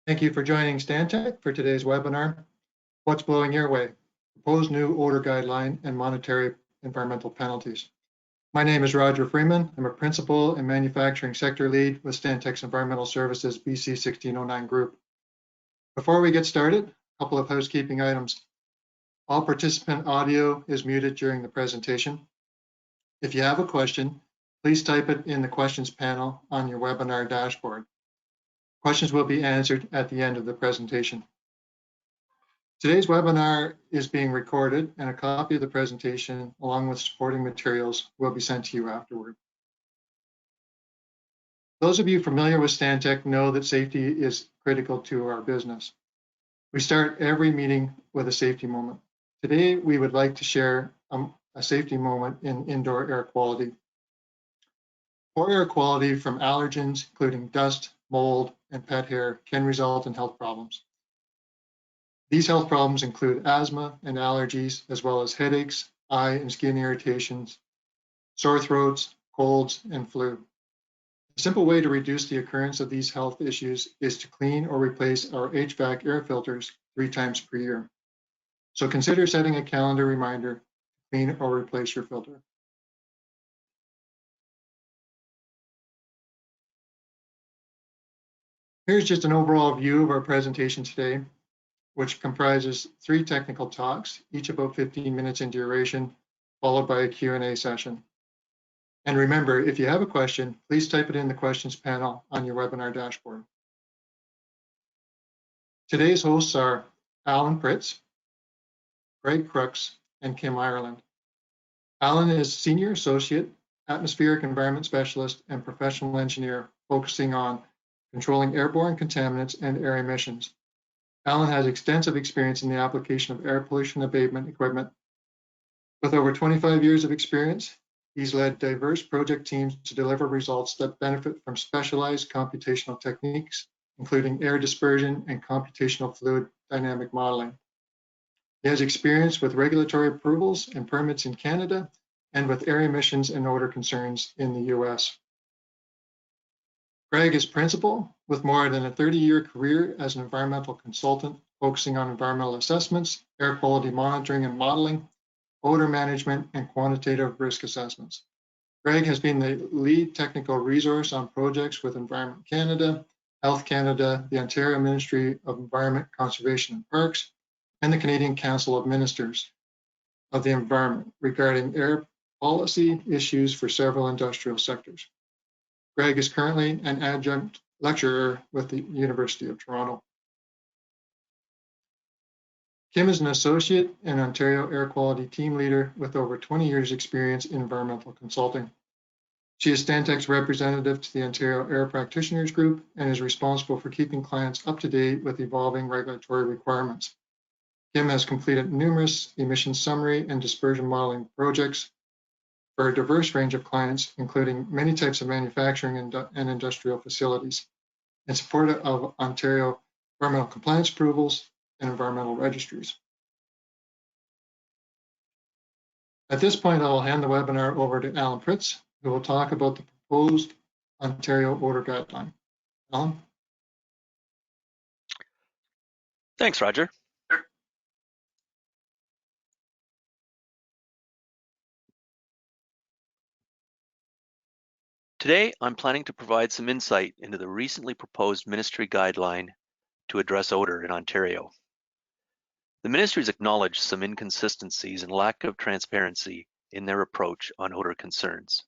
Thank you for joining Stantec for today's webinar, What's Blowing Your Way? Proposed New Odor Guideline and Monetary Environmental Penalties. My name is Roger Freeman. I'm a Principal and Manufacturing Sector Lead with Stantec's Environmental Services BC 1609 Group. Before we get started, a couple of housekeeping items. All participant audio is muted during the presentation. If you have a question, please type it in the questions panel on your webinar dashboard. Questions will be answered at the end of the presentation. Today's webinar is being recorded, and a copy of the presentation along with supporting materials will be sent to you afterward. Those of you familiar with Stantec know that safety is critical to our business. We start every meeting with a safety moment. Today, we would like to share a safety moment in indoor air quality. Poor air quality from allergens, including dust, mold, and pet hair, can result in health problems. These health problems include asthma and allergies, as well as headaches, eye and skin irritations, sore throats, colds, and flu. A simple way to reduce the occurrence of these health issues is to clean or replace our HVAC air filters 3 times per year. So consider setting a calendar reminder to clean or replace your filter. Here's just an overall view of our presentation today, which comprises 3 technical talks, each about 15 minutes in duration, followed by a Q&A session. And remember, if you have a question, please type it in the questions panel on your webinar dashboard. Today's hosts are Alan Pritz, Greg Crooks, and Kim Ireland. Alan is Senior Associate, Atmospheric Environment Specialist, and Professional Engineer focusing on controlling airborne contaminants and air emissions. Alan has extensive experience in the application of air pollution abatement equipment. With over 25 years of experience, he's led diverse project teams to deliver results that benefit from specialized computational techniques, including air dispersion and computational fluid dynamic modeling. He has experience with regulatory approvals and permits in Canada and with air emissions and odor concerns in the US. Greg is principal with more than a 30-year career as an environmental consultant, focusing on environmental assessments, air quality monitoring and modeling, odor management, and quantitative risk assessments. Greg has been the lead technical resource on projects with Environment Canada, Health Canada, the Ontario Ministry of Environment, Conservation and Parks, and the Canadian Council of Ministers of the Environment regarding air policy issues for several industrial sectors. Greg is currently an adjunct lecturer with the University of Toronto. Kim is an associate and Ontario Air Quality Team Leader with over 20 years experience in environmental consulting. She is Stantec's representative to the Ontario Air Practitioners Group and is responsible for keeping clients up to date with evolving regulatory requirements. Kim has completed numerous emission summary and dispersion modeling projects for a diverse range of clients, including many types of manufacturing and industrial facilities, in support of Ontario environmental compliance approvals and environmental registries. At this point, I will hand the webinar over to Alan Pritz, who will talk about the proposed Ontario Odor Guideline. Alan? Thanks, Roger. Today, I'm planning to provide some insight into the recently proposed ministry guideline to address odor in Ontario. The ministry's acknowledged some inconsistencies and lack of transparency in their approach on odor concerns.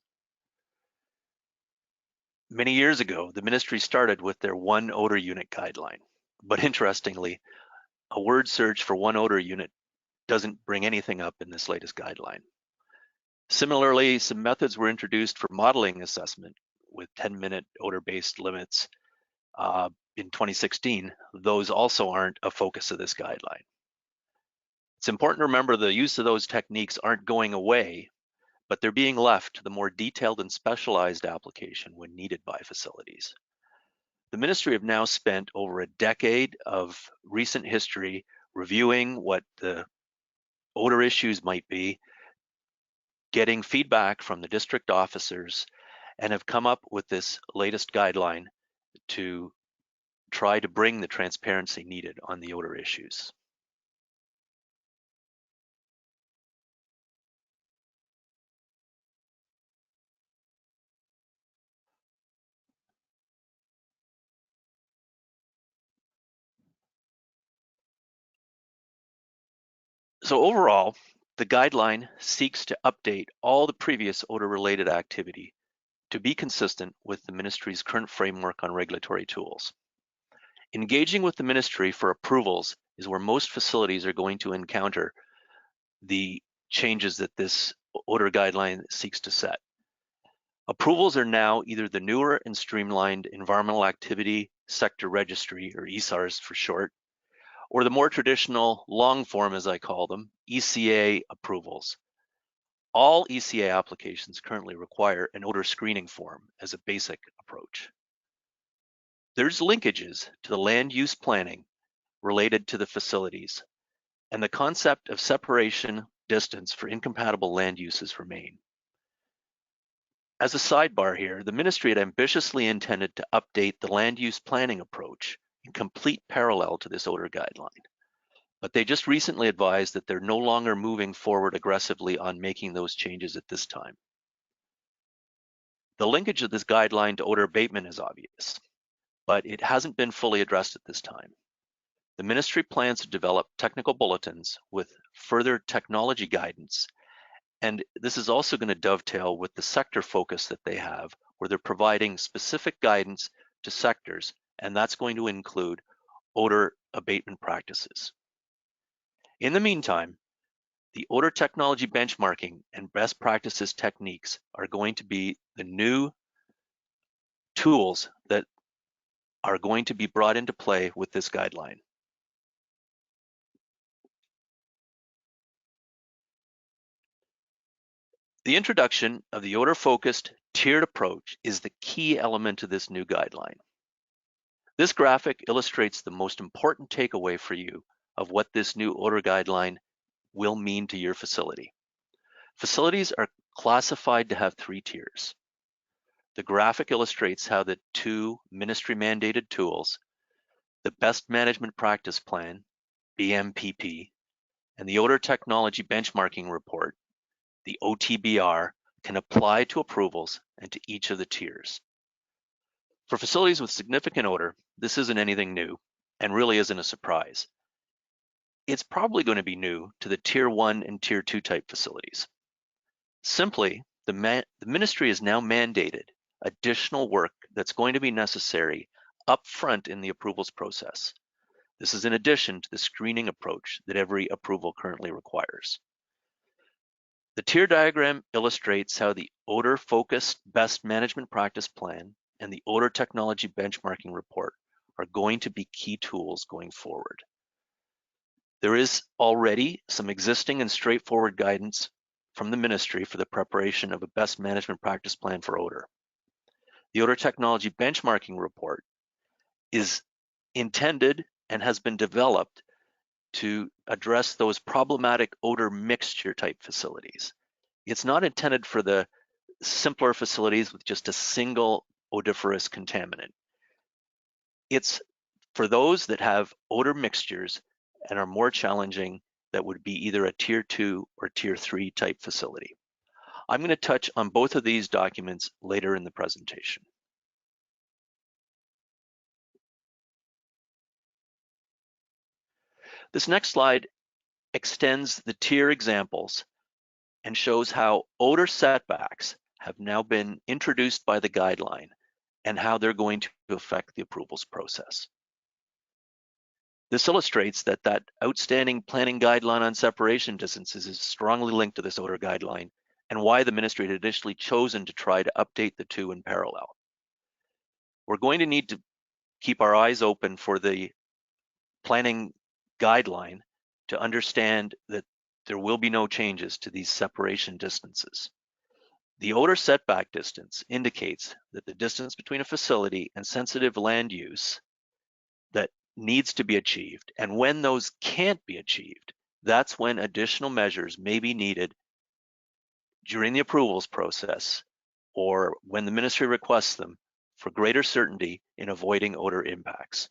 Many years ago, the ministry started with their one odor unit guideline, but interestingly, a word search for one odor unit doesn't bring anything up in this latest guideline. Similarly, some methods were introduced for modeling assessment with 10-minute odor-based limits in 2016. Those also aren't a focus of this guideline. It's important to remember the use of those techniques aren't going away, but they're being left to the more detailed and specialized application when needed by facilities. The ministry have now spent over a decade of recent history reviewing what the odor issues might be, getting feedback from the district officers, and have come up with this latest guideline to try to bring the transparency needed on the odor issues. So overall, the guideline seeks to update all the previous odor-related activity to be consistent with the ministry's current framework on regulatory tools. Engaging with the ministry for approvals is where most facilities are going to encounter the changes that this odor guideline seeks to set. Approvals are now either the newer and streamlined Environmental Activity Sector Registry, or ESARs for short, or the more traditional long form, as I call them, ECA approvals. All ECA applications currently require an odor screening form as a basic approach. There's linkages to the land use planning related to the facilities, and the concept of separation distance for incompatible land uses remain. As a sidebar here, the ministry had ambitiously intended to update the land use planning approach in complete parallel to this odor guideline, but they just recently advised that they're no longer moving forward aggressively on making those changes at this time. The linkage of this guideline to odor abatement is obvious, but it hasn't been fully addressed at this time. The ministry plans to develop technical bulletins with further technology guidance, and this is also going to dovetail with the sector focus that they have, where they're providing specific guidance to sectors, and that's going to include odor abatement practices. In the meantime, the odor technology benchmarking and best practices techniques are going to be the new tools that are going to be brought into play with this guideline. The introduction of the odor-focused tiered approach is the key element of this new guideline. This graphic illustrates the most important takeaway for you of what this new odor guideline will mean to your facility. Facilities are classified to have 3 tiers. The graphic illustrates how the 2 ministry-mandated tools, the Best Management Practice Plan, BMPP, and the Odor Technology Benchmarking Report, the OTBR, can apply to approvals and to each of the tiers. For facilities with significant odor, this isn't anything new and really isn't a surprise. It's probably going to be new to the Tier 1 and Tier 2 type facilities. Simply, the ministry has now mandated additional work that's going to be necessary up front in the approvals process. This is in addition to the screening approach that every approval currently requires. The tier diagram illustrates how the odor-focused best management practice plan and the odor technology benchmarking report are going to be key tools going forward. There is already some existing and straightforward guidance from the ministry for the preparation of a best management practice plan for odor. The odor technology benchmarking report is intended and has been developed to address those problematic odor mixture type facilities. It's not intended for the simpler facilities with just a single odoriferous contaminant. It's for those that have odor mixtures and are more challenging, that would be either a Tier 2 or Tier 3 type facility. I'm going to touch on both of these documents later in the presentation. This next slide extends the tier examples and shows how odor setbacks have now been introduced by the guideline and how they're going to affect the approvals process. This illustrates that that outstanding planning guideline on separation distances is strongly linked to this odor guideline and why the ministry had initially chosen to try to update the 2 in parallel. We're going to need to keep our eyes open for the planning guideline to understand that there will be no changes to these separation distances. The odor setback distance indicates that the distance between a facility and sensitive land use that needs to be achieved, and when those can't be achieved, that's when additional measures may be needed during the approvals process or when the ministry requests them for greater certainty in avoiding odor impacts.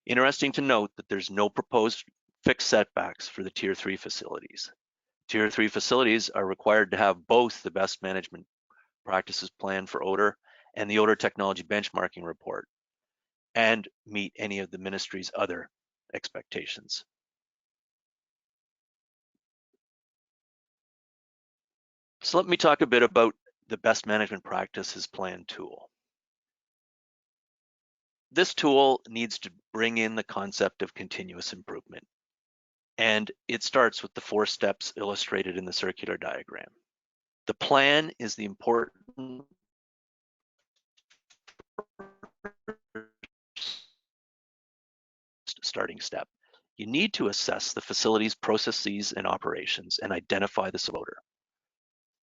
Interesting to note that there's no proposed fixed setbacks for the Tier 3 facilities. Tier 3 facilities are required to have both the best management practices plan for odor and the odor technology benchmarking report, and meet any of the ministry's other expectations. So let me talk a bit about the best management practices plan tool. This tool needs to bring in the concept of continuous improvement, and it starts with the 4 steps illustrated in the circular diagram. The plan is the important starting step. You need to assess the facility's processes and operations and identify the source of odor.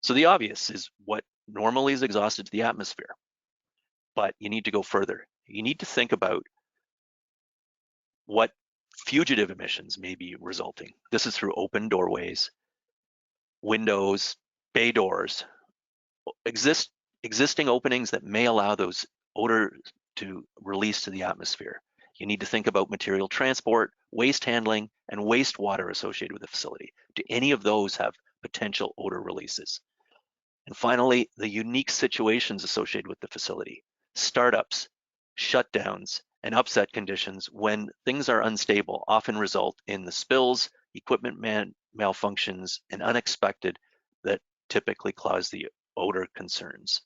So the obvious is what normally is exhausted to the atmosphere, but you need to go further. You need to think about what fugitive emissions may be resulting. This is through open doorways, windows, bay doors, existing openings that may allow those odor to release to the atmosphere. You need to think about material transport, waste handling, and wastewater associated with the facility. Do any of those have potential odor releases? And finally, the unique situations associated with the facility, startups, shutdowns, and upset conditions when things are unstable often result in the spills, equipment malfunctions, and unexpected that typically cause the odor concerns.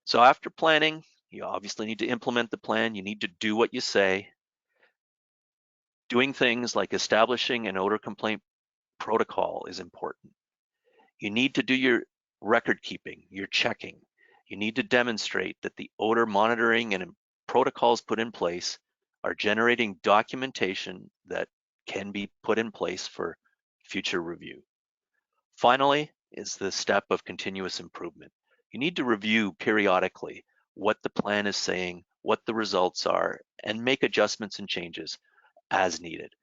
So after planning, you obviously need to implement the plan. You need to do what you say. Doing things like establishing an odor complaint protocol is important. You need to do your record keeping, your checking. You need to demonstrate that the odor monitoring and protocols put in place are generating documentation that can be put in place for future review. Finally is the step of continuous improvement. You need to review periodically what the plan is saying, what the results are, and make adjustments and changes as needed.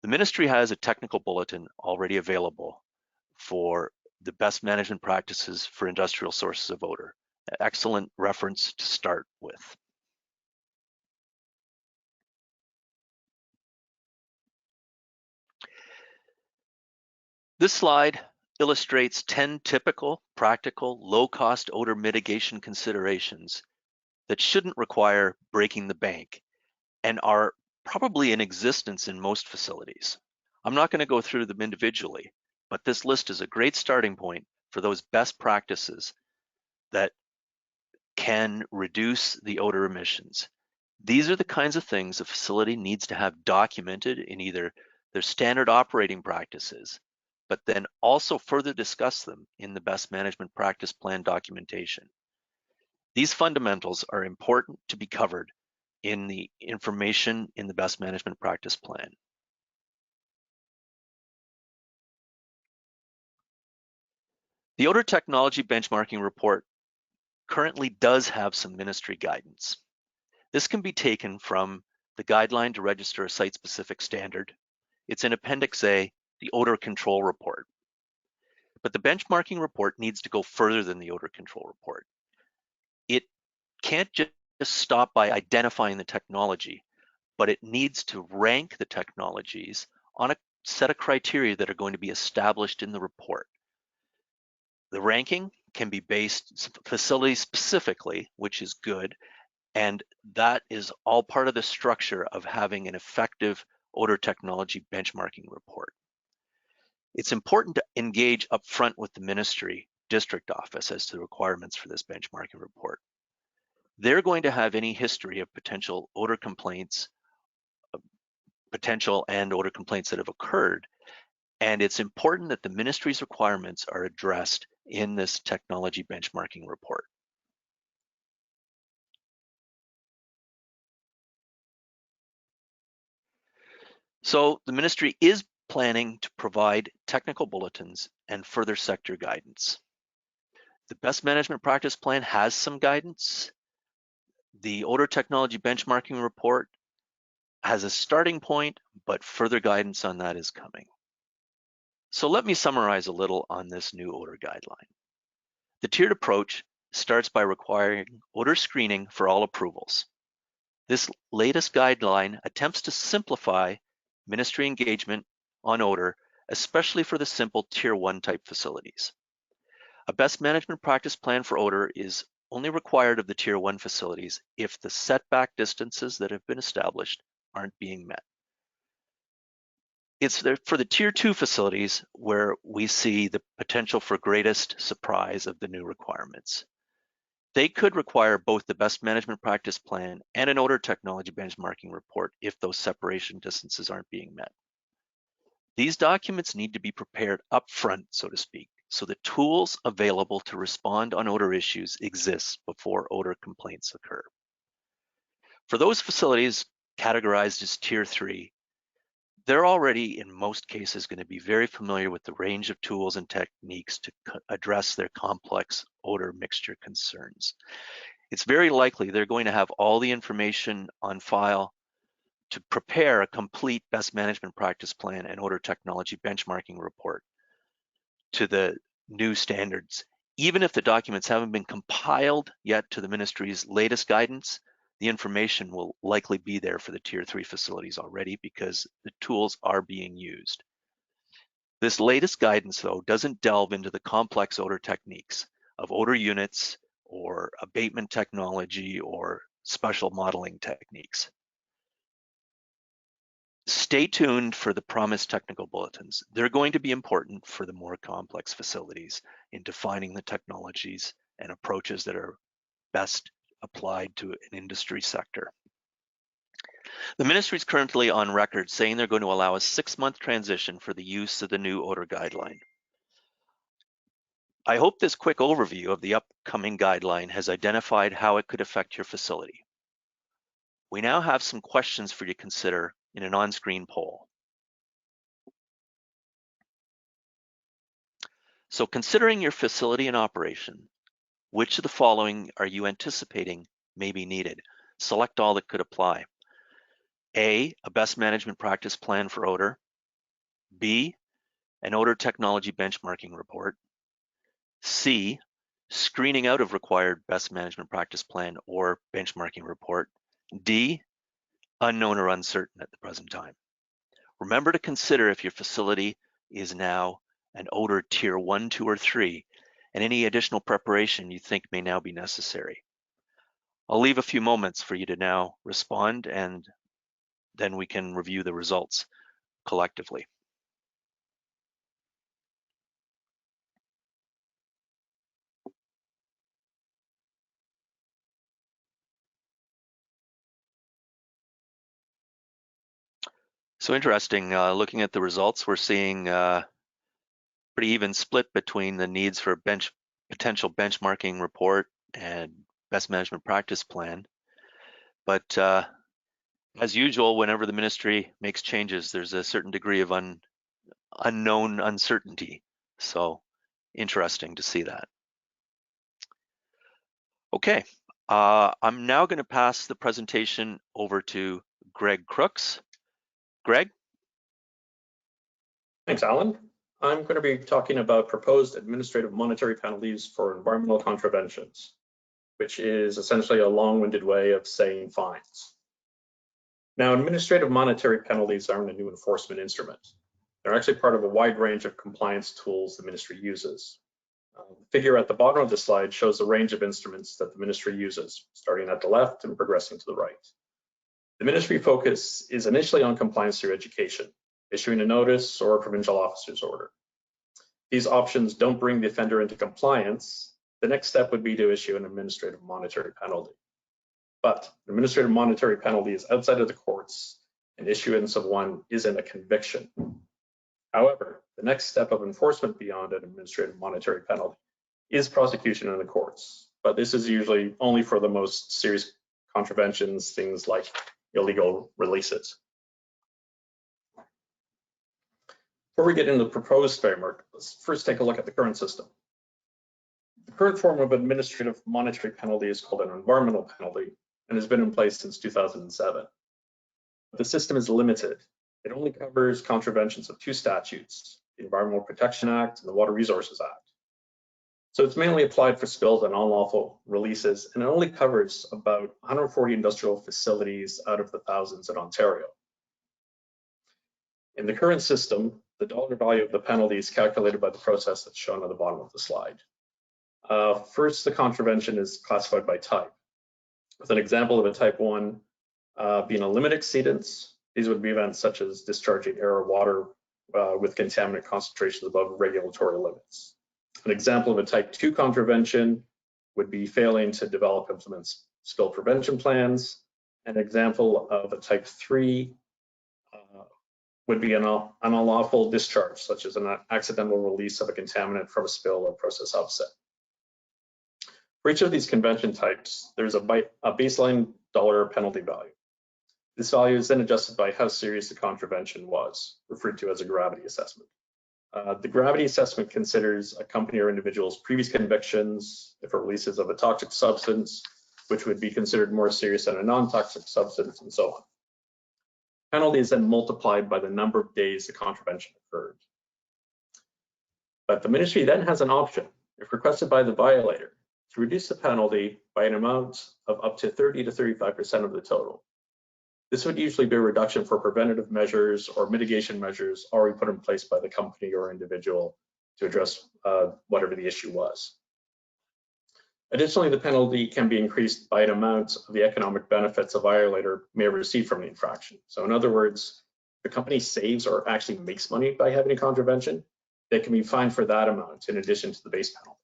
The ministry has a technical bulletin already available for the best management practices for industrial sources of odor. Excellent reference to start with. This slide illustrates 10 typical, practical, low-cost odor mitigation considerations that shouldn't require breaking the bank and are probably in existence in most facilities. I'm not going to go through them individually, but this list is a great starting point for those best practices that can reduce the odor emissions. These are the kinds of things a facility needs to have documented in either their standard operating practices, but then also further discuss them in the best management practice plan documentation. These fundamentals are important to be covered in the information in the best management practice plan. The odor technology benchmarking report currently does have some ministry guidance. This can be taken from the guideline to register a site-specific standard. It's in Appendix A, the odor control report. But the benchmarking report needs to go further than the odor control report. It can't just stop by identifying the technology, but it needs to rank the technologies on a set of criteria that are going to be established in the report. The ranking can be based facility specifically, which is good, and that is all part of the structure of having an effective odor technology benchmarking report. It's important to engage upfront with the ministry district office as to the requirements for this benchmarking report. They're going to have any history of potential odor complaints, potential and odor complaints that have occurred. And it's important that the ministry's requirements are addressed in this technology benchmarking report. So the ministry is planning to provide technical bulletins and further sector guidance. The best management practice plan has some guidance. The odor technology benchmarking report has a starting point, but further guidance on that is coming. So let me summarize a little on this new odor guideline. The tiered approach starts by requiring odor screening for all approvals. This latest guideline attempts to simplify ministry engagement on odor, especially for the simple Tier 1 type facilities. A best management practice plan for odor is only required of the Tier 1 facilities if the setback distances that have been established aren't being met. It's there for the Tier 2 facilities where we see the potential for greatest surprise of the new requirements. They could require both the best management practice plan and an odor technology benchmarking report if those separation distances aren't being met. These documents need to be prepared upfront, so to speak, so the tools available to respond on odor issues exist before odor complaints occur. For those facilities categorized as Tier 3, they're already, in most cases, going to be very familiar with the range of tools and techniques to address their complex odor mixture concerns. It's very likely they're going to have all the information on file to prepare a complete best management practice plan and odor technology benchmarking report to the new standards. Even if the documents haven't been compiled yet to the ministry's latest guidance, the information will likely be there for the Tier 3 facilities already because the tools are being used. This latest guidance, though, doesn't delve into the complex odor techniques of odor units or abatement technology or special modeling techniques. Stay tuned for the promised technical bulletins. They're going to be important for the more complex facilities in defining the technologies and approaches that are best applied to an industry sector. The ministry is currently on record saying they're going to allow a 6-month transition for the use of the new odor guideline. I hope this quick overview of the upcoming guideline has identified how it could affect your facility. We now have some questions for you to consider in an on-screen poll. So considering your facility and operation, which of the following are you anticipating may be needed? Select all that could apply. A best management practice plan for odor. B, an odor technology benchmarking report. C, screening out of required best management practice plan or benchmarking report. D, unknown or uncertain at the present time. Remember to consider if your facility is now an odor Tier 1, 2, or 3, and any additional preparation you think may now be necessary. I'll leave a few moments for you to now respond, and then we can review the results collectively. So interesting, looking at the results, we're seeing pretty even split between the needs for potential benchmarking report and best management practice plan. But as usual, whenever the ministry makes changes, there's a certain degree of unknown uncertainty. So interesting to see that. Okay, I'm now going to pass the presentation over to Greg Crooks. Greg? Thanks, Alan. I'm going to be talking about proposed administrative monetary penalties for environmental contraventions, which is essentially a long-winded way of saying fines. Now, administrative monetary penalties aren't a new enforcement instrument. They're actually part of a wide range of compliance tools the ministry uses. The figure at the bottom of the slide shows the range of instruments that the ministry uses, starting at the left and progressing to the right. The ministry focus is initially on compliance through education, issuing a notice or a provincial officer's order. These options don't bring the offender into compliance. The next step would be to issue an administrative monetary penalty. But an administrative monetary penalty is outside of the courts, and issuance of one isn't a conviction. However, the next step of enforcement beyond an administrative monetary penalty is prosecution in the courts. But this is usually only for the most serious contraventions, things like illegal releases. Before we get into the proposed framework, let's first take a look at the current system. The current form of administrative monetary penalty is called an environmental penalty and has been in place since 2007. The system is limited. It only covers contraventions of 2 statutes, the Environmental Protection Act and the Water Resources Act. So it's mainly applied for spills and unlawful releases, and it only covers about 140 industrial facilities out of the thousands in Ontario. In the current system, the dollar value of the penalty is calculated by the process that's shown at the bottom of the slide. First, the contravention is classified by type, with an example of a type 1 being a limit exceedance. These would be events such as discharging air or water with contaminant concentrations above regulatory limits. An example of a type 2 contravention would be failing to develop and implement spill prevention plans. An example of a type 3 would be an unlawful discharge, such as an accidental release of a contaminant from a spill or process offset. For each of these convention types, there's a baseline dollar penalty value. This value is then adjusted by how serious the contravention was, referred to as a gravity assessment. The gravity assessment considers a company or individual's previous convictions, if it releases of a toxic substance, which would be considered more serious than a non-toxic substance, and so on. Penalty is then multiplied by the number of days the contravention occurred. But the ministry then has an option, if requested by the violator, to reduce the penalty by an amount of up to 30 to 35% of the total. This would usually be a reduction for preventative measures or mitigation measures already put in place by the company or individual to address whatever the issue was. Additionally, the penalty can be increased by an amount of the economic benefits a violator may receive from the infraction. So in other words, if the company saves or actually makes money by having a contravention, they can be fined for that amount in addition to the base penalty.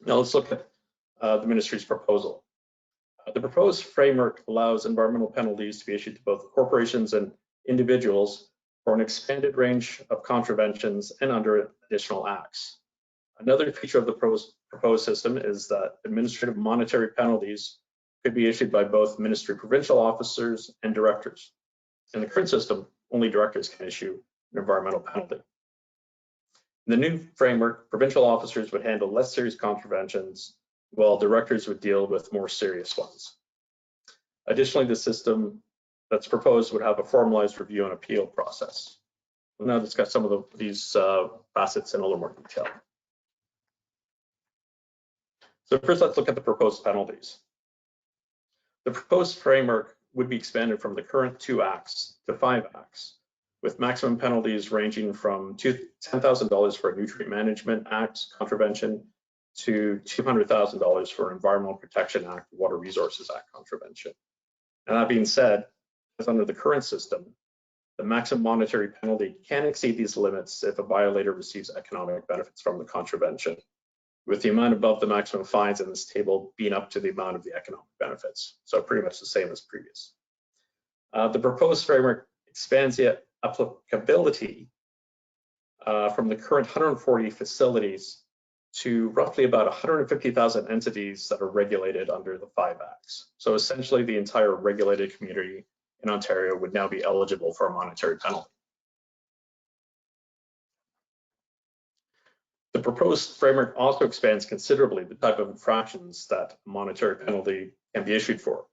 Now let's look at the ministry's proposal. The proposed framework allows environmental penalties to be issued to both corporations and individuals for an expanded range of contraventions and under additional acts. Another feature of the proposed system is that administrative monetary penalties could be issued by both ministry provincial officers and directors. In the current system, only directors can issue an environmental penalty. In the new framework, provincial officers would handle less serious contraventions, while directors would deal with more serious ones. Additionally, the system that's proposed would have a formalized review and appeal process. We'll now discuss some of these facets in a little more detail. So first, let's look at the proposed penalties. The proposed framework would be expanded from the current 2 acts to 5 acts, with maximum penalties ranging from $10,000 for a Nutrient Management Act contravention to $200,000 for Environmental Protection Act, Water Resources Act contravention. And that being said, as under the current system, the maximum monetary penalty can exceed these limits if a violator receives economic benefits from the contravention, with the amount above the maximum fines in this table being up to the amount of the economic benefits. So pretty much the same as previous. The proposed framework expands the applicability from the current 140 facilities to roughly about 150,000 entities that are regulated under the 5 acts. So essentially the entire regulated community in Ontario would now be eligible for a monetary penalty. The proposed framework also expands considerably the type of infractions that a monetary penalty can be issued for.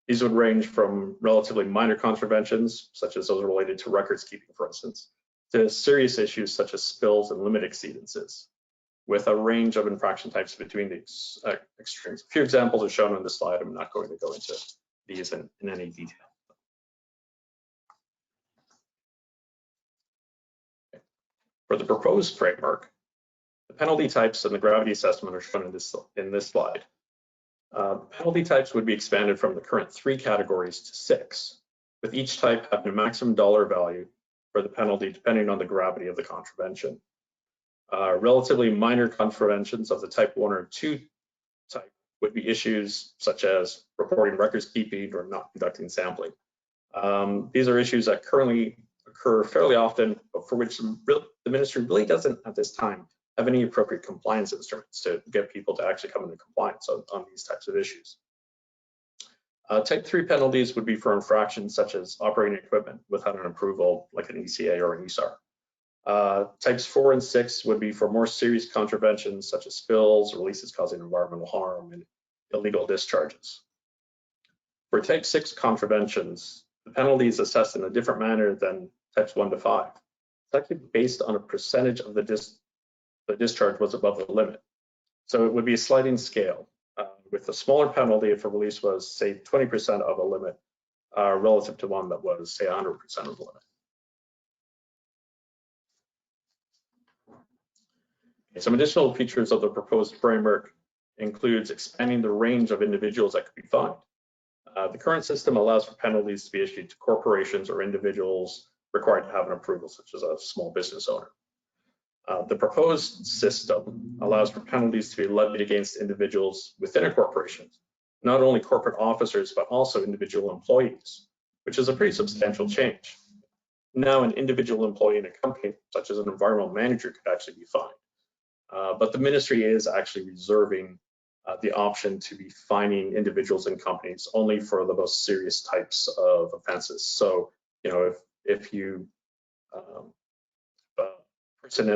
These would range from relatively minor contraventions, such as those related to records keeping, for instance, to serious issues such as spills and limit exceedances, with a range of infraction types between these extremes. A few examples are shown on this slide. I'm not going to go into these in any detail. For the proposed framework, the penalty types and the gravity assessment are shown in this slide. Penalty types would be expanded from the current 3 categories to 6, with each type having a maximum dollar value for the penalty depending on the gravity of the contravention. Relatively minor contraventions of the type 1 or 2 type would be issues such as reporting records keeping or not conducting sampling. These are issues that currently occur fairly often, but for which the ministry really doesn't at this time have any appropriate compliance instruments to get people to actually come into compliance on these types of issues. Type 3 penalties would be for infractions such as operating equipment without an approval, like an ECA or an ESAR. Types 4 and 6 would be for more serious contraventions such as spills, releases causing environmental harm, and illegal discharges. For type 6 contraventions, the penalty is assessed in a different manner than types 1 to 5. It's actually based on a percentage of the the discharge was above the limit. So it would be a sliding scale with a smaller penalty if a release was, say, 20% of a limit relative to one that was, say, 100% of the limit. Okay, some additional features of the proposed framework includes expanding the range of individuals that could be fined. The current system allows for penalties to be issued to corporations or individuals required to have an approval, such as a small business owner. The proposed system allows for penalties to be levied against individuals within a corporation, not only corporate officers, but also individual employees, which is a pretty substantial change. Now, an individual employee in a company, such as an environmental manager, could actually be fined. But the ministry is actually reserving the option to be fining individuals and companies only for the most serious types of offenses. So, you know, if you person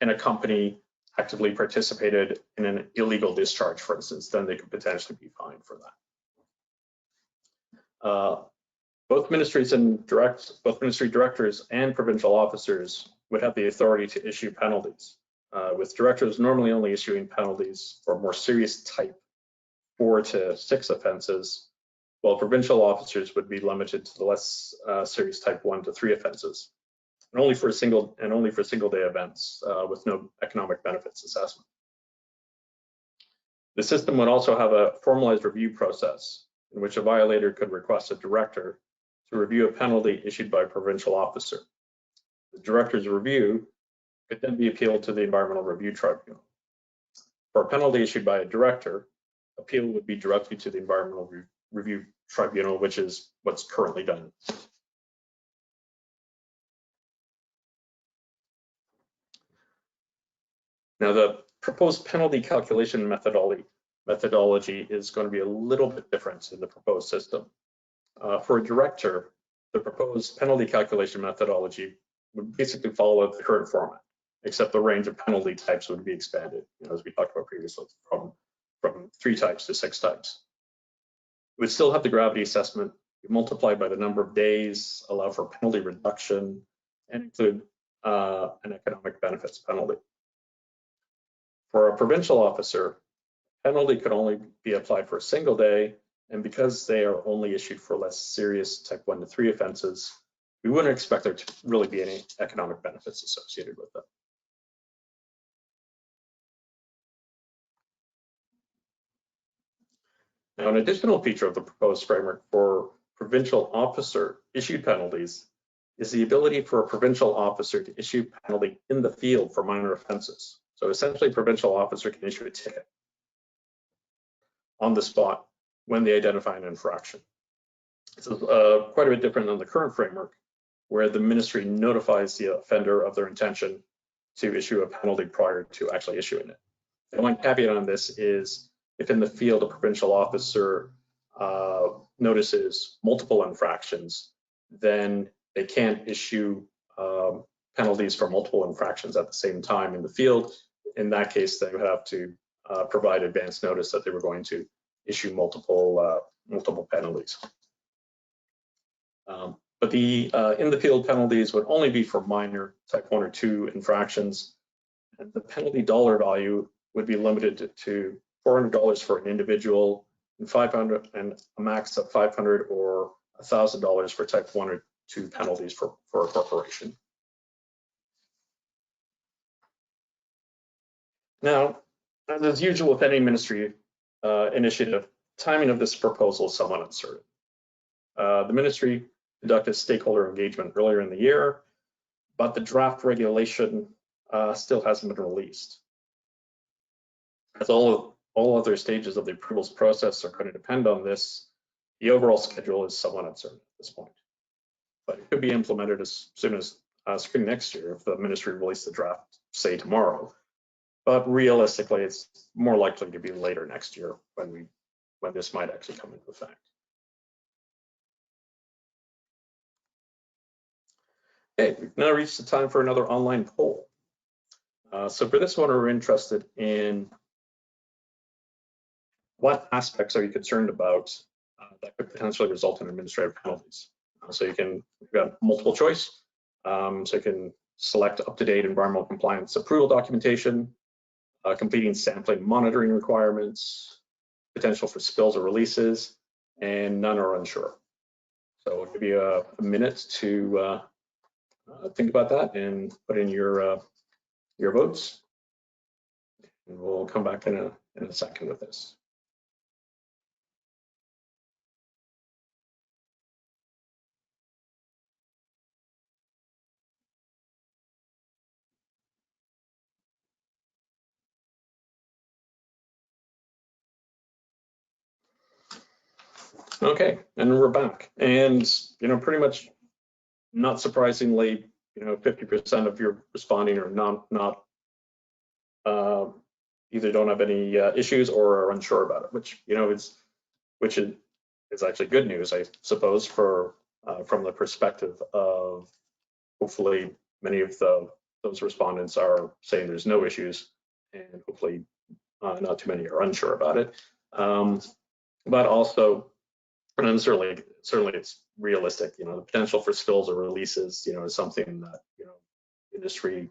in a company actively participated in an illegal discharge, for instance, then they could potentially be fined for that. Both ministry directors and provincial officers would have the authority to issue penalties, with directors normally only issuing penalties for more serious type 4 to 6 offenses, while provincial officers would be limited to the less serious type 1 to 3 offenses, and only for single day events with no economic benefits assessment. The system would also have a formalized review process in which a violator could request a director to review a penalty issued by a provincial officer. The director's review could then be appealed to the Environmental Review Tribunal. For a penalty issued by a director, appeal would be directly to the Environmental Review Tribunal, which is what's currently done. Now, the proposed penalty calculation methodology is going to be a little bit different in the proposed system. For a director, the proposed penalty calculation methodology would basically follow the current format, except the range of penalty types would be expanded, as we talked about previously, from 3 types to 6 types. It would still have the gravity assessment, multiplied by the number of days, allow for penalty reduction, and include an economic benefits penalty. For a provincial officer, penalty could only be applied for a single day, and because they are only issued for less serious type 1 to 3 offenses, we wouldn't expect there to really be any economic benefits associated with them. Now, an additional feature of the proposed framework for provincial officer issued penalties is the ability for a provincial officer to issue penalty in the field for minor offenses. So essentially, a provincial officer can issue a ticket on the spot when they identify an infraction. This is quite a bit different than the current framework, where the ministry notifies the offender of their intention to issue a penalty prior to actually issuing it. And one caveat on this is if in the field a provincial officer notices multiple infractions, then they can't issue penalties for multiple infractions at the same time in the field. In that case, they would have to provide advance notice that they were going to issue multiple penalties. But the in the field penalties would only be for minor type 1 or 2 infractions, and the penalty dollar value would be limited to $400 for an individual and $500 and a max of $500 or $1,000 for type 1 or 2 penalties for a corporation. Now, as usual with any ministry initiative, timing of this proposal is somewhat uncertain. The ministry conducted stakeholder engagement earlier in the year, but the draft regulation still hasn't been released. As all other stages of the approvals process are going to depend on this, the overall schedule is somewhat uncertain at this point. But it could be implemented as soon as spring next year if the ministry releases the draft, say tomorrow. But realistically, it's more likely to be later next year when this might actually come into effect. Okay, we've now reached the time for another online poll. So for this one, we're interested in what aspects are you concerned about that could potentially result in administrative penalties. So we've got multiple choice. So you can select up-to-date environmental compliance approval documentation, completing sampling monitoring requirements, potential for spills or releases, and none are unsure. So I'll give you a minute to think about that and put in your votes. And we'll come back in a second with this. Okay, and we're back. And, pretty much not surprisingly, 50% of your responding are not either don't have any issues or are unsure about it, which is actually good news, I suppose, from the perspective of hopefully many of those respondents are saying there's no issues, and hopefully not too many are unsure about it. But also, and then certainly it's realistic. The potential for spills or releases, is something that industry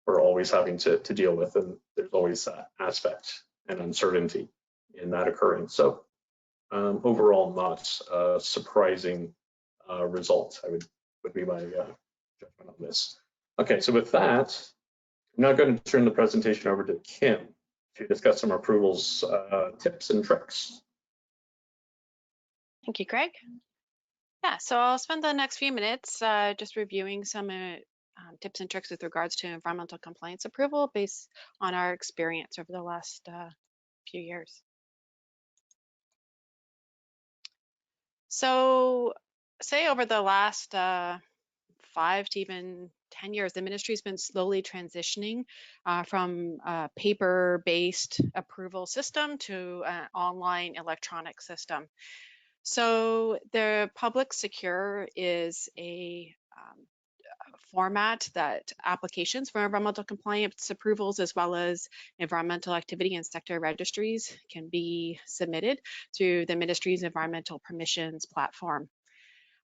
we're always having to deal with, and there's always that aspect and uncertainty in that occurring. So overall, not a surprising result. Would be my judgment on this. Okay, so with that, I'm now going to turn the presentation over to Kim to discuss some approvals tips and tricks. Thank you, Greg. Yeah, so I'll spend the next few minutes just reviewing some tips and tricks with regards to environmental compliance approval based on our experience over the last few years. So say over the last 5 to even 10 years, the ministry has been slowly transitioning from a paper-based approval system to an online electronic system. So the Public Secure is a format that applications for environmental compliance approvals, as well as environmental activity and sector registries, can be submitted through the ministry's environmental permissions platform.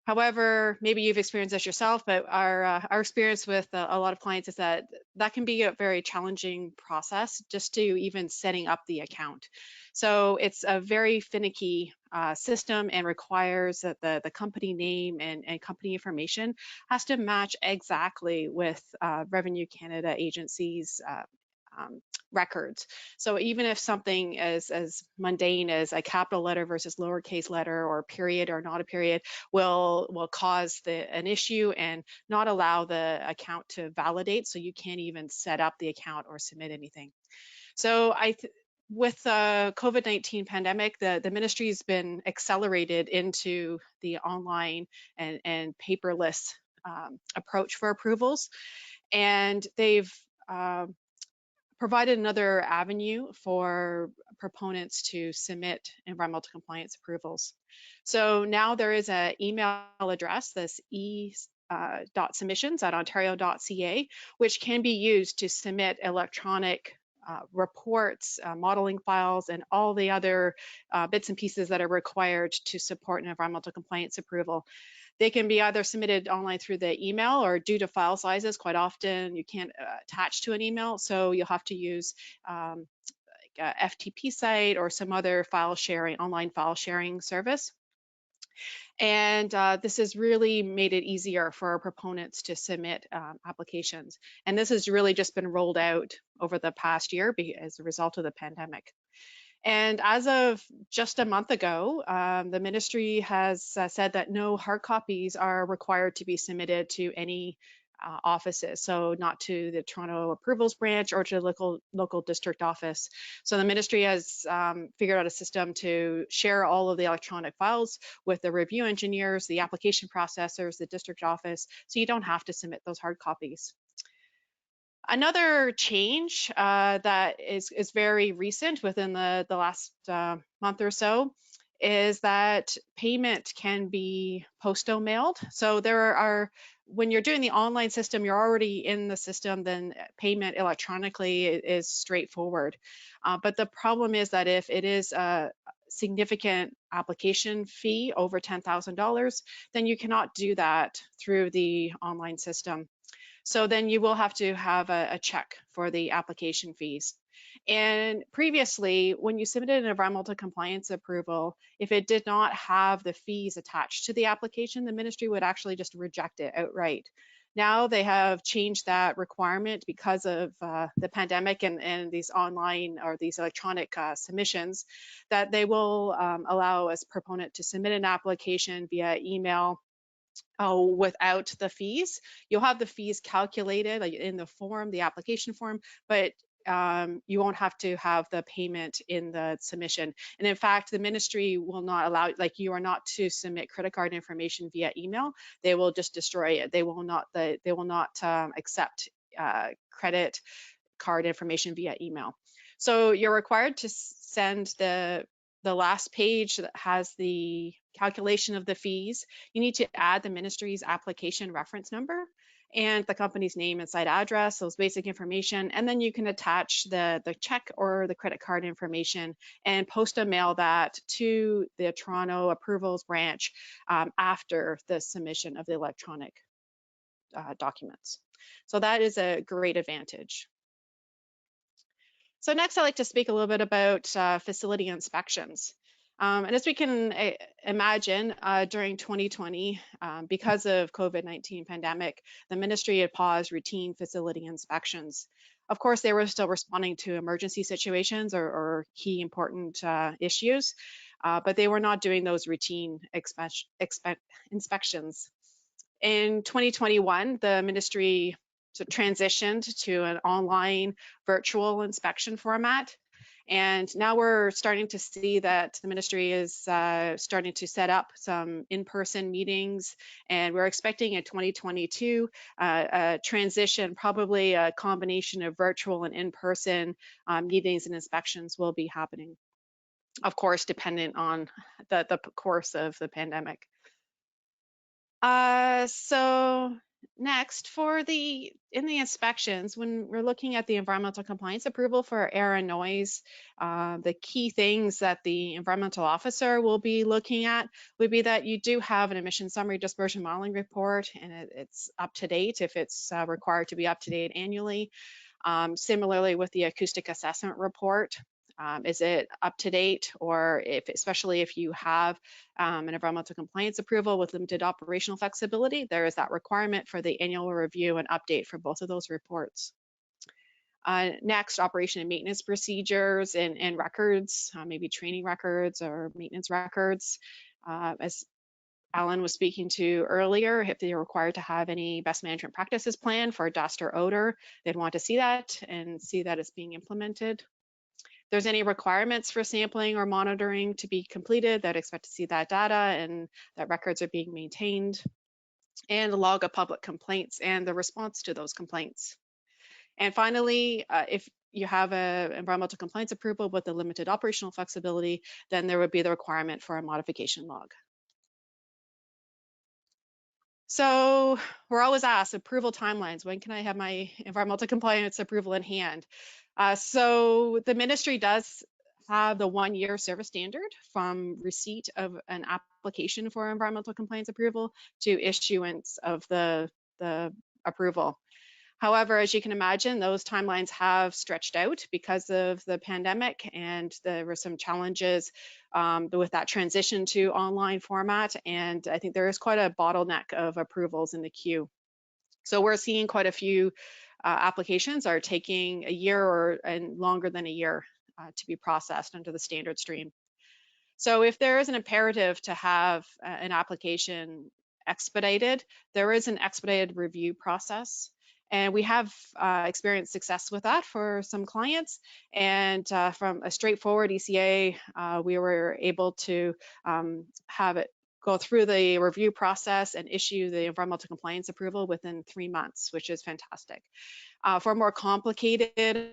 However, maybe you've experienced this yourself, but our experience with a lot of clients is that can be a very challenging process just to even setting up the account. So it's a very finicky system and requires that the company name and company information has to match exactly with Revenue Canada agencies' records. So even if something as mundane as a capital letter versus lowercase letter, or period or not a period, will cause an issue and not allow the account to validate, so you can't even set up the account or submit anything. So with the COVID-19 pandemic, the ministry's been accelerated into the online and paperless approach for approvals, and they've provided another avenue for proponents to submit environmental compliance approvals. So now there is an email address, this e.submissions@ontario.ca, which can be used to submit electronic reports, modeling files, and all the other bits and pieces that are required to support an environmental compliance approval. They can be either submitted online through the email, or due to file sizes, quite often you can't attach to an email, so you'll have to use like a FTP site or some other online file sharing service. And this has really made it easier for our proponents to submit applications. And this has really just been rolled out over the past year as a result of the pandemic. And as of just a month ago, the ministry has said that no hard copies are required to be submitted to any offices, so not to the Toronto Approvals Branch or to the local district office. So the ministry has figured out a system to share all of the electronic files with the review engineers, the application processors, the district office, so you don't have to submit those hard copies. Another change that is very recent within the last month or so is that payment can be postal mailed. So when you're doing the online system, you're already in the system, then payment electronically is straightforward. But the problem is that if it is a significant application fee over $10,000, then you cannot do that through the online system. So then you will have to have a check for the application fees. And previously, when you submitted an environmental compliance approval, if it did not have the fees attached to the application, the ministry would actually just reject it outright. Now they have changed that requirement because of the pandemic and these online or these electronic submissions, that they will allow us proponent to submit an application via email without the fees. You'll have the fees calculated in the form, the application form, but you won't have to have the payment in the submission. And in fact, the ministry will not allow, like, you are not to submit credit card information via email. They will just destroy it. They will not accept credit card information via email. So you're required to send the last page that has the calculation of the fees. You need to add the ministry's application reference number and the company's name and site address, those basic information, and then you can attach the check or the credit card information and post a mail that to the Toronto approvals branch after the submission of the electronic documents. So that is a great advantage. So next, I'd like to speak a little bit about facility inspections. And as we can imagine, during 2020, because of COVID-19 pandemic, the ministry had paused routine facility inspections. Of course, they were still responding to emergency situations or key important issues, but they were not doing those routine inspections. In 2021, the ministry transitioned to an online virtual inspection format. And now we're starting to see that the ministry is starting to set up some in-person meetings, and we're expecting in 2022 a transition, probably a combination of virtual and in-person meetings and inspections will be happening. Of course, dependent on the course of the pandemic. So next, in the inspections, when we're looking at the environmental compliance approval for air and noise, the key things that the environmental officer will be looking at would be that you do have an emission summary dispersion modeling report, and it's up to date if it's required to be up to date annually. Similarly with the acoustic assessment report. Is it up to date, or especially if you have an environmental compliance approval with limited operational flexibility, there is that requirement for the annual review and update for both of those reports. Next, operation and maintenance procedures and records, maybe training records or maintenance records. As Alan was speaking to earlier, if they're required to have any best management practices plan for dust or odor, they'd want to see that and see that it's being implemented. If there's any requirements for sampling or monitoring to be completed, they'd expect to see that data and that records are being maintained, and a log of public complaints and the response to those complaints. And finally, if you have an environmental compliance approval with a limited operational flexibility, then there would be the requirement for a modification log. So we're always asked approval timelines. When can I have my environmental compliance approval in hand? So the ministry does have the 1-year service standard from receipt of an application for environmental compliance approval to issuance of the approval. However, as you can imagine, those timelines have stretched out because of the pandemic, and there were some challenges with that transition to online format. And I think there is quite a bottleneck of approvals in the queue. So we're seeing quite a few applications are taking a year and longer than a year to be processed under the standard stream. So if there is an imperative to have an application expedited, there is an expedited review process. And we have experienced success with that for some clients. And from a straightforward ECA, we were able to have it go through the review process and issue the environmental compliance approval within 3 months, which is fantastic. For more complicated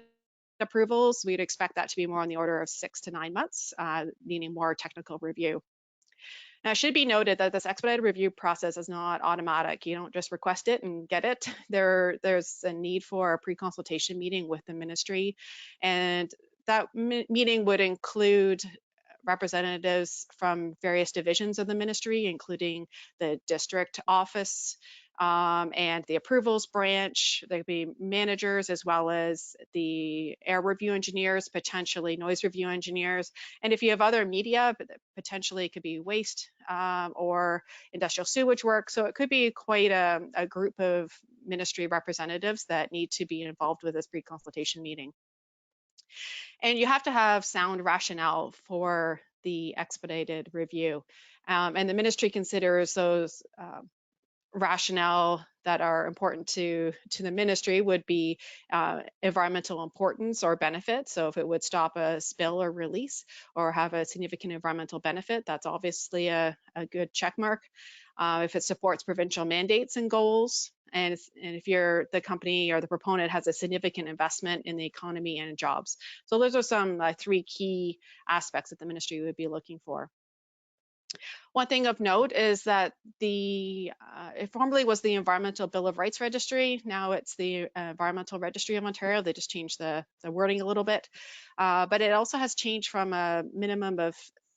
approvals, we'd expect that to be more on the order of 6 to 9 months, needing more technical review. Now, it should be noted that this expedited review process is not automatic. You don't just request it and get it. There's a need for a pre-consultation meeting with the ministry, and that meeting would include representatives from various divisions of the ministry, including the district office, and the approvals branch. There could be managers as well as the air review engineers, potentially noise review engineers. And if you have other media, potentially it could be waste or industrial sewage work. So it could be quite a group of ministry representatives that need to be involved with this pre-consultation meeting. And you have to have sound rationale for the expedited review. And the ministry considers those rationale that are important to the ministry would be environmental importance or benefit. So if it would stop a spill or release or have a significant environmental benefit, that's obviously a good check mark. If it supports provincial mandates and goals, and if you're the company or the proponent has a significant investment in the economy and jobs. So those are some 3 key aspects that the ministry would be looking for. One thing of note is that it formerly was the Environmental Bill of Rights Registry. Now it's the Environmental Registry of Ontario. They just changed the wording a little bit. But it also has changed from a minimum of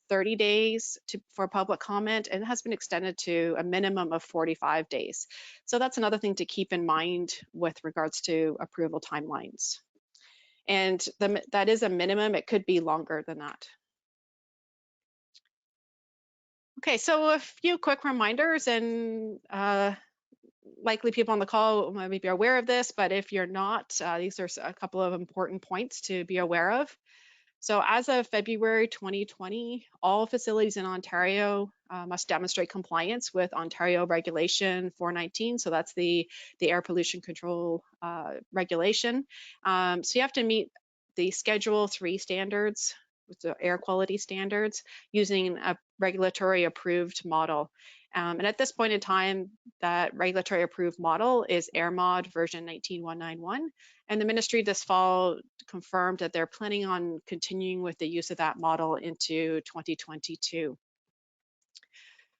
30 days for public comment, and it has been extended to a minimum of 45 days. So that's another thing to keep in mind with regards to approval timelines. And that is a minimum. It could be longer than that. Okay, so a few quick reminders, and likely people on the call might be aware of this, but if you're not, these are a couple of important points to be aware of. So as of February 2020, all facilities in Ontario must demonstrate compliance with Ontario Regulation 419. So that's the air pollution control regulation. So you have to meet the Schedule 3 standards, with the air quality standards, using a regulatory approved model. And at this point in time, that regulatory approved model is AirMod version 19191. And the ministry this fall confirmed that they're planning on continuing with the use of that model into 2022.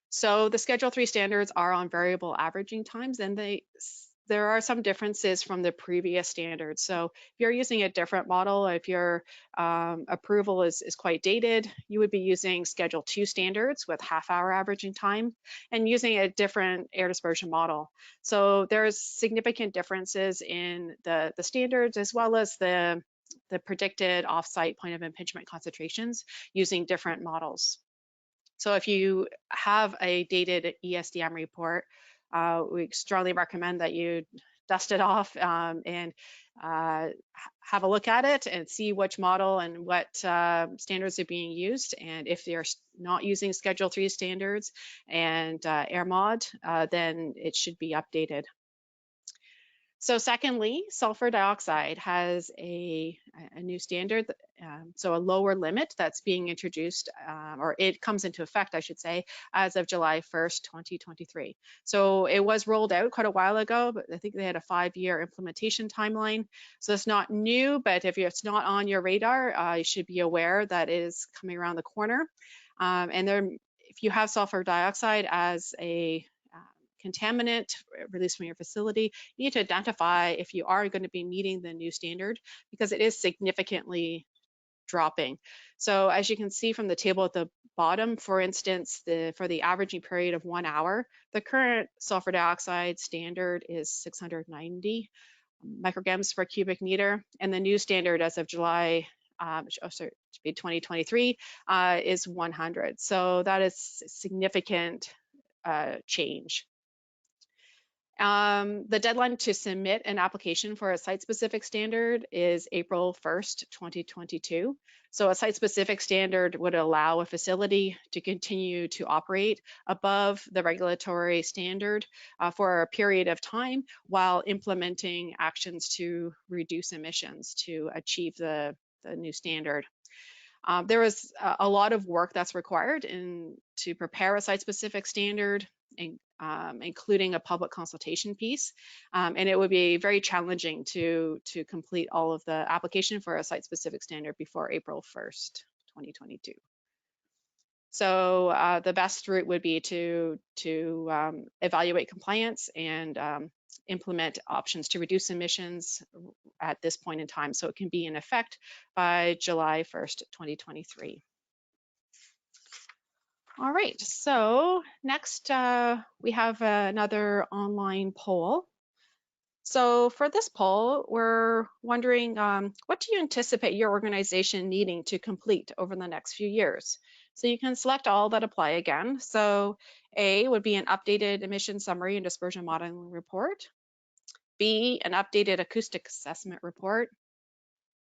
So the Schedule 3 standards are on variable averaging times, and there are some differences from the previous standards. So if you're using a different model, if your approval is quite dated, you would be using Schedule 2 standards with half-hour averaging time and using a different air dispersion model. So there's significant differences in the standards as well as the predicted off-site point of impingement concentrations using different models. So if you have a dated ESDM report, we strongly recommend that you dust it off and have a look at it and see which model and what standards are being used. And if they're not using Schedule 3 standards and AirMod, then it should be updated. So secondly, sulfur dioxide has a new standard, so a lower limit that's being introduced, or it comes into effect, I should say, as of July 1st, 2023. So it was rolled out quite a while ago, but I think they had a 5-year implementation timeline. So it's not new, but if it's not on your radar, you should be aware that it is coming around the corner. And if you have sulfur dioxide as a contaminant released from your facility, you need to identify if you are going to be meeting the new standard, because it is significantly dropping. So as you can see from the table at the bottom, for instance, for the averaging period of 1 hour, the current sulfur dioxide standard is 690 micrograms per cubic meter, and the new standard as of July 2023 is 100. So that is significant change. The deadline to submit an application for a site-specific standard is April 1st, 2022. So a site-specific standard would allow a facility to continue to operate above the regulatory standard for a period of time while implementing actions to reduce emissions to achieve the new standard. There is a lot of work that's required to prepare a site-specific standard, including a public consultation piece, and it would be very challenging to complete all of the application for a site-specific standard before April 1st, 2022. So the best route would be to evaluate compliance and implement options to reduce emissions at this point in time, so it can be in effect by July 1st, 2023. All right, so next we have another online poll. So for this poll, we're wondering, what do you anticipate your organization needing to complete over the next few years? So you can select all that apply again. So A would be an updated emission summary and dispersion modeling report. B, an updated acoustic assessment report.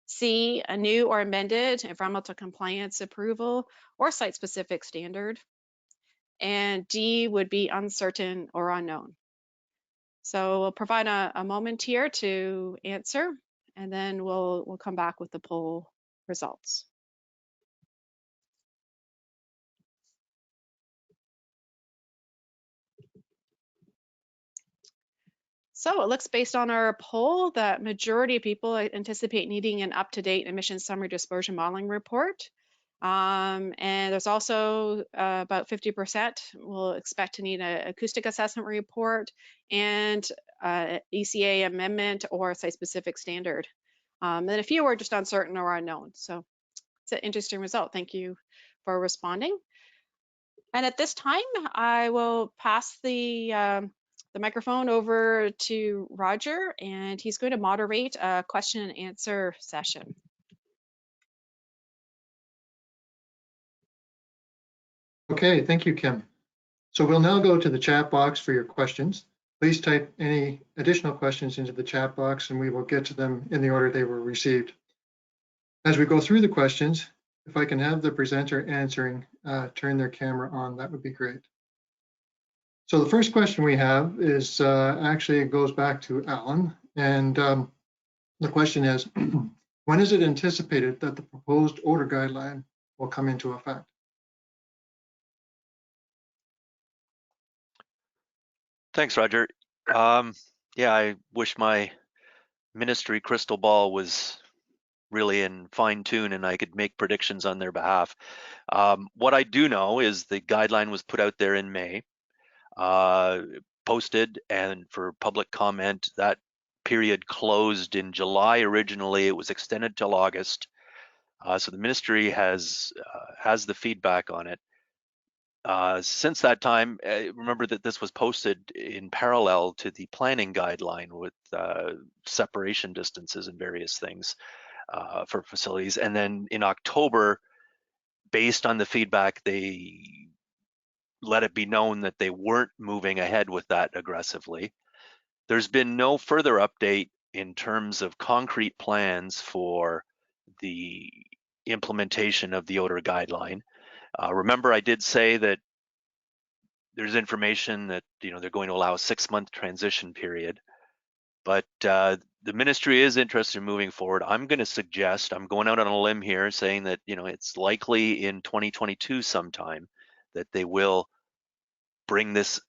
C, a new or amended environmental compliance approval or site-specific standard. And D would be uncertain or unknown. So we'll provide a moment here to answer, and then we'll come back with the poll results. So it looks, based on our poll, that majority of people anticipate needing an up-to-date emission summary dispersion modeling report. And there's also about 50% will expect to need an acoustic assessment report and ECA amendment or site-specific standard. And a few are just uncertain or unknown. So it's an interesting result. Thank you for responding. And at this time, I will pass the microphone over to Roger, and he's going to moderate a question and answer session. Okay, thank you, Kim. So we'll now go to the chat box for your questions. Please type any additional questions into the chat box and we will get to them in the order they were received. As we go through the questions, if I can have the presenter answering turn their camera on, that would be great. So the first question we have is actually it goes back to Alan, and the question is, when is it anticipated that the proposed odor guideline will come into effect? Thanks, Roger. Yeah, I wish my ministry crystal ball was really in fine tune and I could make predictions on their behalf. What I do know is the guideline was put out there in May, posted, and for public comment. That period closed in July originally. It was extended till August. So the ministry has the feedback on it. Since that time, remember that this was posted in parallel to the planning guideline with separation distances and various things for facilities. And then in October, based on the feedback, they let it be known that they weren't moving ahead with that aggressively. There's been no further update in terms of concrete plans for the implementation of the odor guideline. Remember, I did say that there's information that they're going to allow a 6-month transition period, but the ministry is interested in moving forward. I'm going to suggest, I'm going out on a limb here, saying that it's likely in 2022 sometime that they will bring this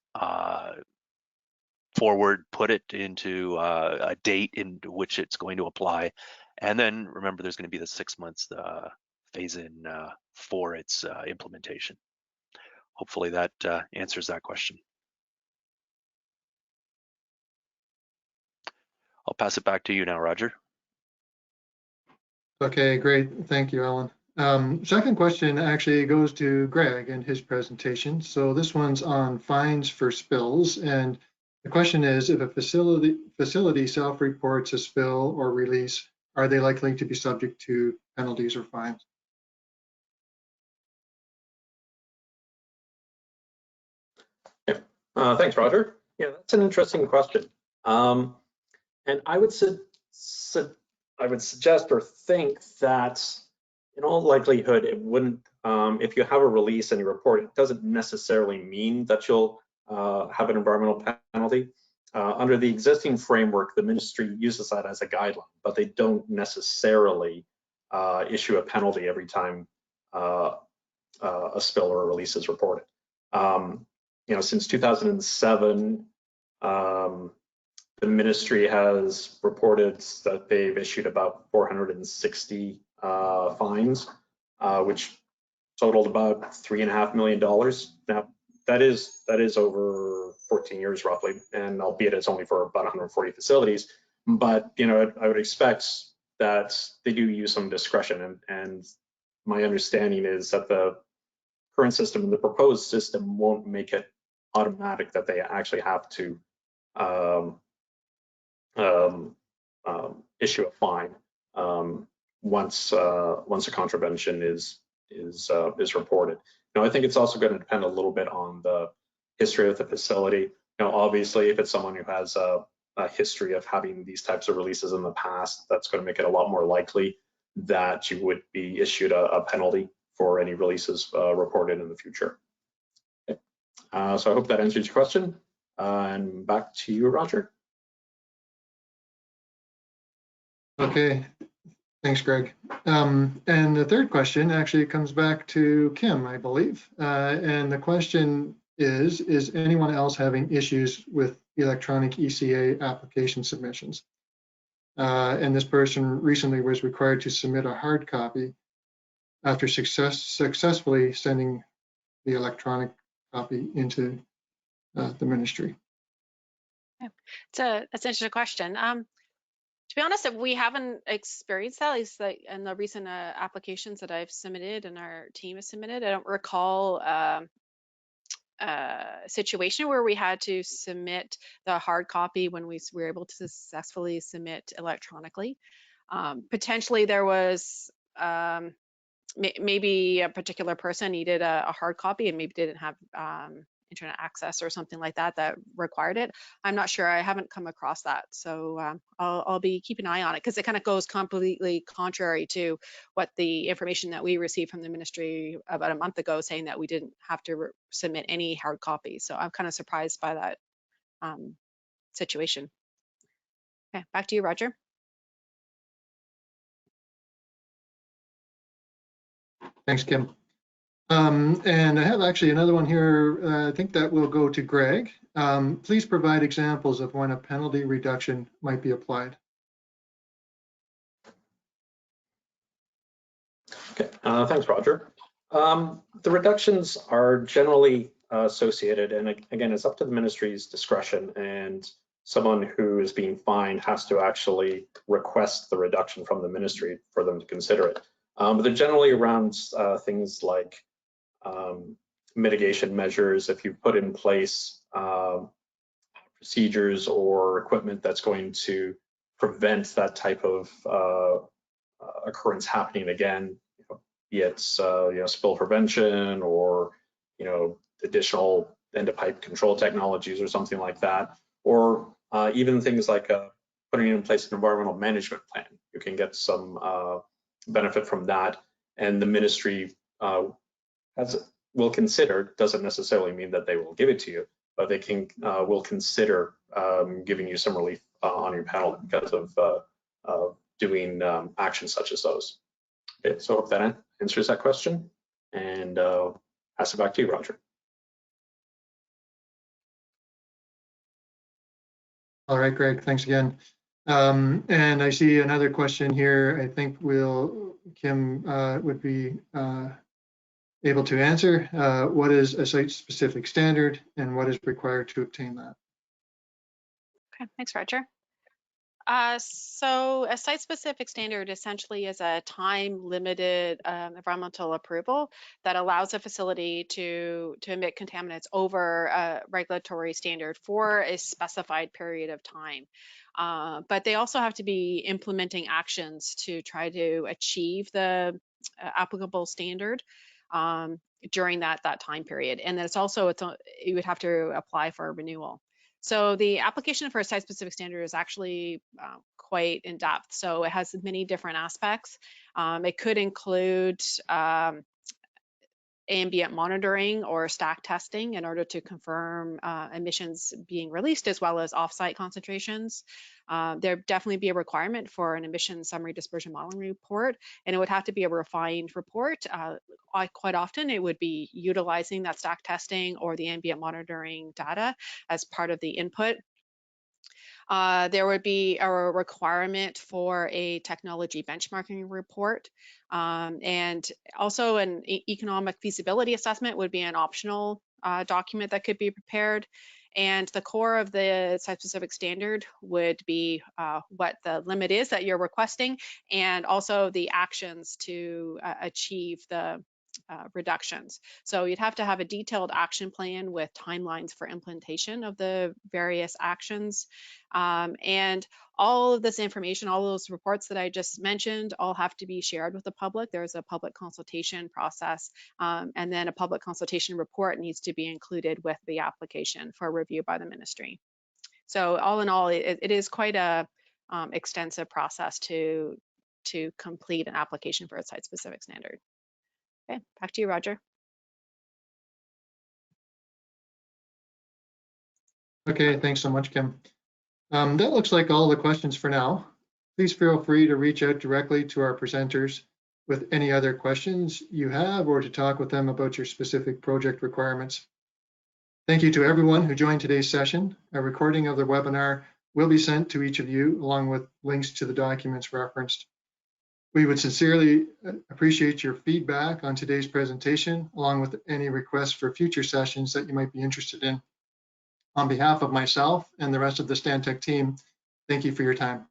forward, put it into a date in which it's going to apply, and then remember there's going to be the 6 months phase in for its implementation. Hopefully that answers that question. I'll pass it back to you now, Roger. Okay, great. Thank you, Alan. Second question actually goes to Greg and his presentation. So this one's on fines for spills. And the question is, if a facility self-reports a spill or release, are they likely to be subject to penalties or fines? Thanks, Roger. Yeah, that's an interesting question. And I would suggest or think that in all likelihood, it wouldn't, if you have a release and you report it, doesn't necessarily mean that you'll have an environmental penalty. Under the existing framework, the ministry uses that as a guideline, but they don't necessarily issue a penalty every time a spill or a release is reported. Since 2007, the ministry has reported that they've issued about 460 fines, which totaled about $3.5 million. Now, that is over 14 years roughly, and albeit it's only for about 140 facilities. But I would expect that they do use some discretion, and my understanding is that the current system and the proposed system won't make it automatic that they actually have to issue a fine once a contravention is reported. I think it's also going to depend a little bit on the history of the facility. Obviously, if it's someone who has a history of having these types of releases in the past, that's going to make it a lot more likely that you would be issued a penalty for any releases reported in the future. Okay. So I hope that answers your question. And back to you, Roger. Okay, thanks, Greg. And the third question actually comes back to Kim, I believe. And the question is anyone else having issues with electronic ECA application submissions? And this person recently was required to submit a hard copy after successfully sending the electronic copy into the ministry. That's an interesting question. To be honest, we haven't experienced that, at least like in the recent applications that I've submitted and our team has submitted. I don't recall a situation where we had to submit the hard copy when we were able to successfully submit electronically. Potentially there was maybe a particular person needed a hard copy and maybe didn't have internet access or something like that that required it. I'm not sure. I haven't come across that. So I'll be keeping an eye on it because it kind of goes completely contrary to what the information that we received from the ministry about a month ago saying that we didn't have to submit any hard copies. So I'm kind of surprised by that situation. Okay, back to you, Roger. Thanks, Kim. And I have actually another one here. I think that will go to Greg. Please provide examples of when a penalty reduction might be applied. Okay, thanks, Roger. The reductions are generally associated, and again, it's up to the ministry's discretion, and someone who is being fined has to actually request the reduction from the ministry for them to consider it. But they're generally around things like mitigation measures. If you put in place procedures or equipment that's going to prevent that type of occurrence happening again, be it spill prevention or additional end-of-pipe control technologies or something like that, or even things like putting in place an environmental management plan. You can get some benefit from that, and the ministry will consider, doesn't necessarily mean that they will give it to you, but they will consider giving you some relief on your penalty because of doing actions such as those. Okay, so I hope that answers that question, and pass it back to you, Roger. All right, Greg, thanks again. And I see another question here. I think Kim would be able to answer. What is a site-specific standard and what is required to obtain that? Okay, thanks, Roger. So a site-specific standard essentially is a time-limited environmental approval that allows a facility to emit contaminants over a regulatory standard for a specified period of time. But they also have to be implementing actions to try to achieve the applicable standard during that time period. And then you would have to apply for a renewal. So the application for a site-specific standard is actually quite in-depth. So it has many different aspects. It could include ambient monitoring or stack testing in order to confirm emissions being released as well as off-site concentrations. There definitely be a requirement for an emission summary dispersion modeling report, and it would have to be a refined report. Quite often it would be utilizing that stack testing or the ambient monitoring data as part of the input. There would be a requirement for a technology benchmarking report, and also an economic feasibility assessment would be an optional document that could be prepared. And the core of the site-specific standard would be what the limit is that you're requesting, and also the actions to achieve the reductions. So you'd have to have a detailed action plan with timelines for implementation of the various actions. And all of this information, all those reports that I just mentioned, all have to be shared with the public. There's a public consultation process, and then a public consultation report needs to be included with the application for review by the ministry. So all in all, it is quite a extensive process to complete an application for a site-specific standard. Okay, back to you, Roger. Okay, thanks so much, Kim. That looks like all the questions for now. Please feel free to reach out directly to our presenters with any other questions you have or to talk with them about your specific project requirements. Thank you to everyone who joined today's session. A recording of the webinar will be sent to each of you along with links to the documents referenced. We would sincerely appreciate your feedback on today's presentation, along with any requests for future sessions that you might be interested in. On behalf of myself and the rest of the Stantec team, thank you for your time.